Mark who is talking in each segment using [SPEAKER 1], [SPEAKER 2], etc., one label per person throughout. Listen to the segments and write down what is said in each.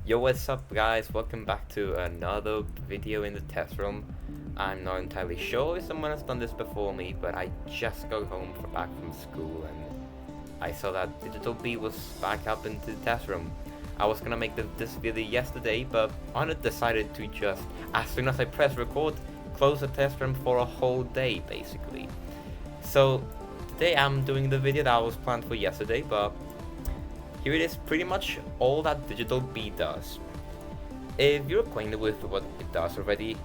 [SPEAKER 1] Yo, what's up guys? Welcome back to another video in the test room. I'm not entirely sure if someone has done this before me, but I just got home back from school and I saw that Digital B was back up into the test room. I was gonna make this video yesterday, but Honor decided to just, as soon as I press record, close the test room for a whole day basically. So today I'm doing the video that was planned for yesterday, but here it is, pretty much all that Digital B does. If you're acquainted with what it does already,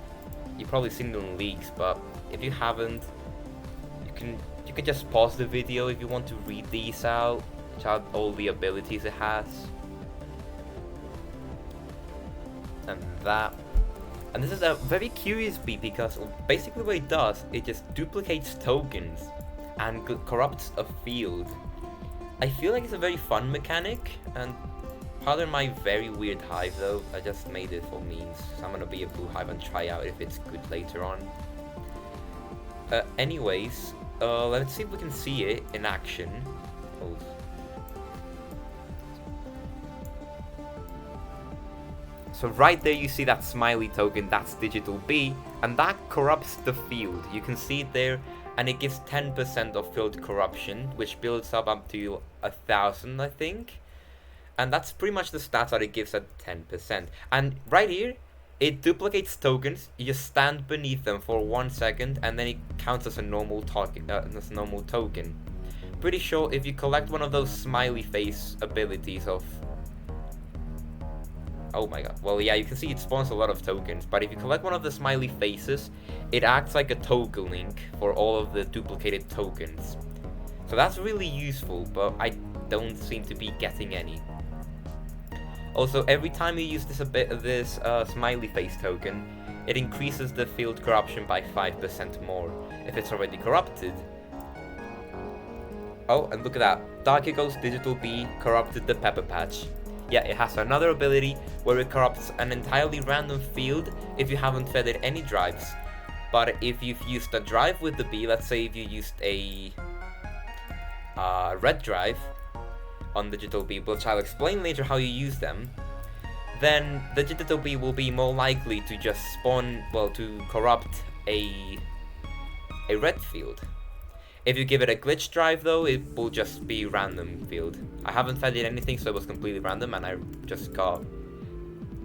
[SPEAKER 1] you've probably seen it in leaks, but if you haven't, you can just pause the video if you want to read these out, check out all the abilities it has. And this is a very curious beat because basically what it does, it just duplicates tokens and corrupts a field. I feel like it's a very fun mechanic, and pardon my very weird hive though, I just made it for memes, so I'm gonna be a blue hive and try out if it's good later on. Anyways, let's see if we can see it in action. Oh. So right there you see that smiley token, that's Digital B, and that corrupts the field. You can see it there, and it gives 10% of field corruption, which builds up to 1,000 I think. And that's pretty much the stats that it gives at 10%. And right here, it duplicates tokens, you just stand beneath them for 1 second, and then it counts as a normal token. Pretty sure if you collect one of those smiley face abilities of... Oh my god, well yeah, you can see it spawns a lot of tokens, but if you collect one of the smiley faces, it acts like a token link for all of the duplicated tokens. So that's really useful, but I don't seem to be getting any. Also, every time you use this smiley face token, it increases the field corruption by 5% more if it's already corrupted. Oh, and look at that, Dark Echo's Digital B corrupted the Pepper Patch. Yeah, it has another ability where it corrupts an entirely random field if you haven't fed it any drives. But if you've used a drive with the bee, let's say if you used a red drive on Digital B, which I'll explain later how you use them, then the Digital B will be more likely to just spawn, well, to corrupt a red field. If you give it a glitch drive though, it will just be random field. I haven't fed it anything, so it was completely random, and I just got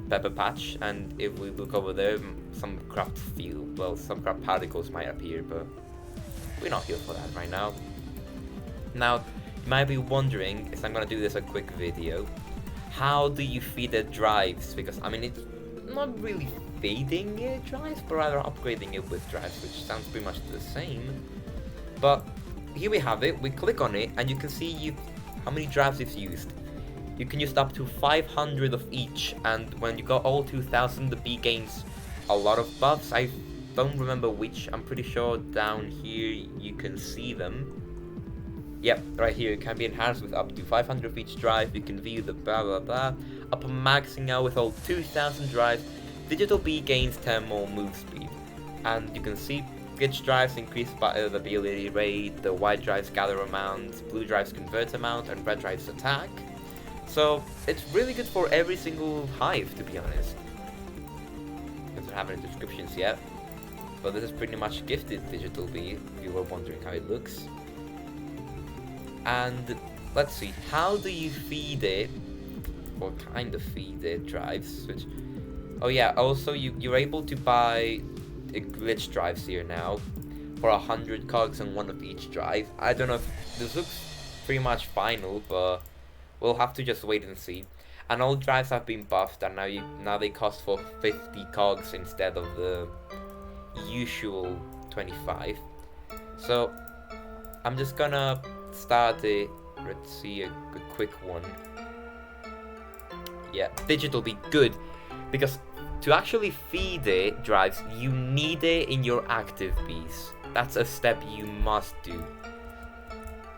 [SPEAKER 1] Pepper Patch, and if we look over there, some craft field, well, some craft particles might appear, but we're not here for that right now. Now, you might be wondering, if I'm gonna do this a quick video, how do you feed it drives? Because, I mean, it's not really feeding it drives, but rather upgrading it with drives, which sounds pretty much the same. But here we have it, we click on it, and you can see how many drives it's used. You can use up to 500 of each, and when you got all 2,000, the bee gains a lot of buffs. I don't remember which, I'm pretty sure down here you can see them. Yep, right here, it can be enhanced with up to 500 of each drive. You can view the blah blah blah. Upon maxing out with all 2,000 drives, Digital B gains 10 more move speed. And you can see glitch drives increase the ability rate, the white drives gather amount, blue drives convert amount, and red drives attack. So it's really good for every single hive, to be honest. I don't have any descriptions yet, but this is pretty much gifted Digital B, if you were wondering how it looks. And let's see, how do you feed it, or kind of feed it drives, which... Oh yeah, also you're able to buy glitch drives here now for 100 cogs and one of each drive. I don't know if this looks pretty much final, but we'll have to just wait and see. And all drives have been buffed, and now they cost for 50 cogs instead of the usual 25. So I'm just gonna start it. Let's see a quick one. Yeah, Digital B, good, because to actually feed it drives, you need it in your active bees. That's a step you must do.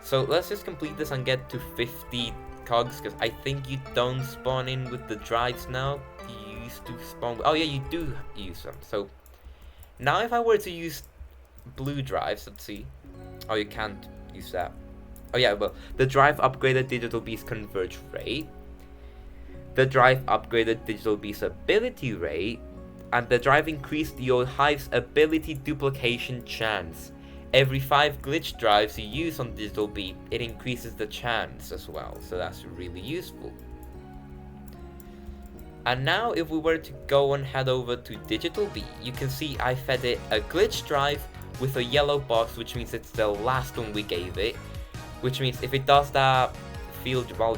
[SPEAKER 1] So let's just complete this and get to 50 cogs, because I think you don't spawn in with the drives now. You used to spawn... Oh yeah, you do use them. So now if I were to use blue drives, let's see. Oh, you can't use that. Oh yeah, well, the drive upgraded Digital B's converge rate. The drive upgraded Digital Beast's ability rate, and the drive increased your Hive's ability duplication chance. Every 5 glitch drives you use on Digital Beast, it increases the chance as well, so that's really useful. And now if we were to go and head over to Digital Bee, you can see I fed it a glitch drive with a yellow box, which means it's the last one we gave it, which means if it does that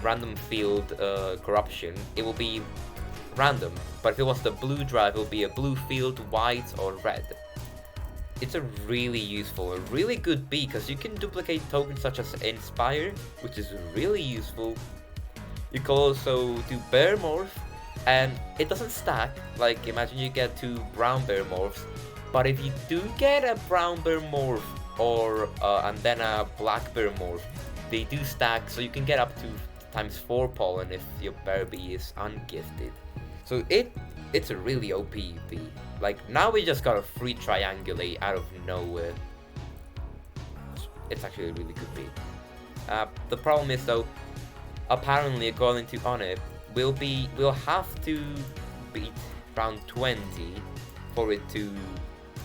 [SPEAKER 1] random field corruption, it will be random, but if it was the blue drive, it will be a blue field, white or red. It's a really useful, a really good bee, because you can duplicate tokens such as Inspire, which is really useful. You can also do Bear Morph, and it doesn't stack. Like, imagine you get 2 brown Bear Morphs, but if you do get a brown Bear Morph or and then a black Bear Morph, they do stack, so you can get up to ×4 pollen if your Bear Bee is ungifted. So it's a really OP bee. Like, now we just got a free Triangulate out of nowhere. It's actually a really good bee. The problem is though, apparently according to Onip, we'll have to beat round 20 for it to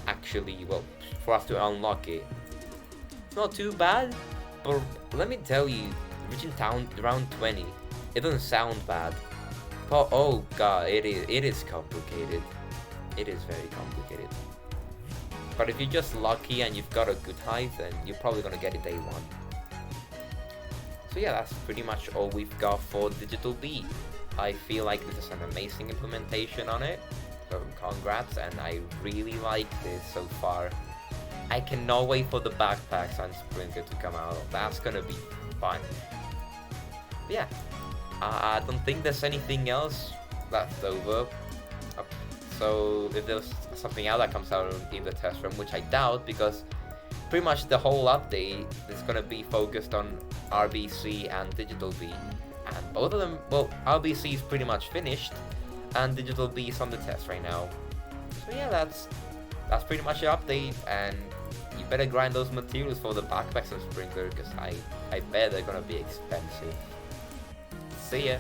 [SPEAKER 1] actually, well, for us to unlock it. It's not too bad, but let me tell you, reaching round 20, it doesn't sound bad. But oh god, it is complicated. It is very complicated. But if you're just lucky and you've got a good hive, then you're probably gonna get it day 1. So yeah, that's pretty much all we've got for Digital Bee. I feel like this is an amazing implementation on it, so congrats, and I really like this so far. I cannot wait for the backpacks and Sprinter to come out. That's gonna be fun. But yeah, I don't think there's anything else left over. So if there's something else that comes out in the test room, which I doubt, because pretty much the whole update is gonna be focused on RBC and Digital Bee. And both of them, well, RBC is pretty much finished, and Digital Bee is on the test right now. So yeah, that's pretty much the update, and you better grind those materials for the backpacks and Sprinkler, because I bet they're gonna be expensive. See ya!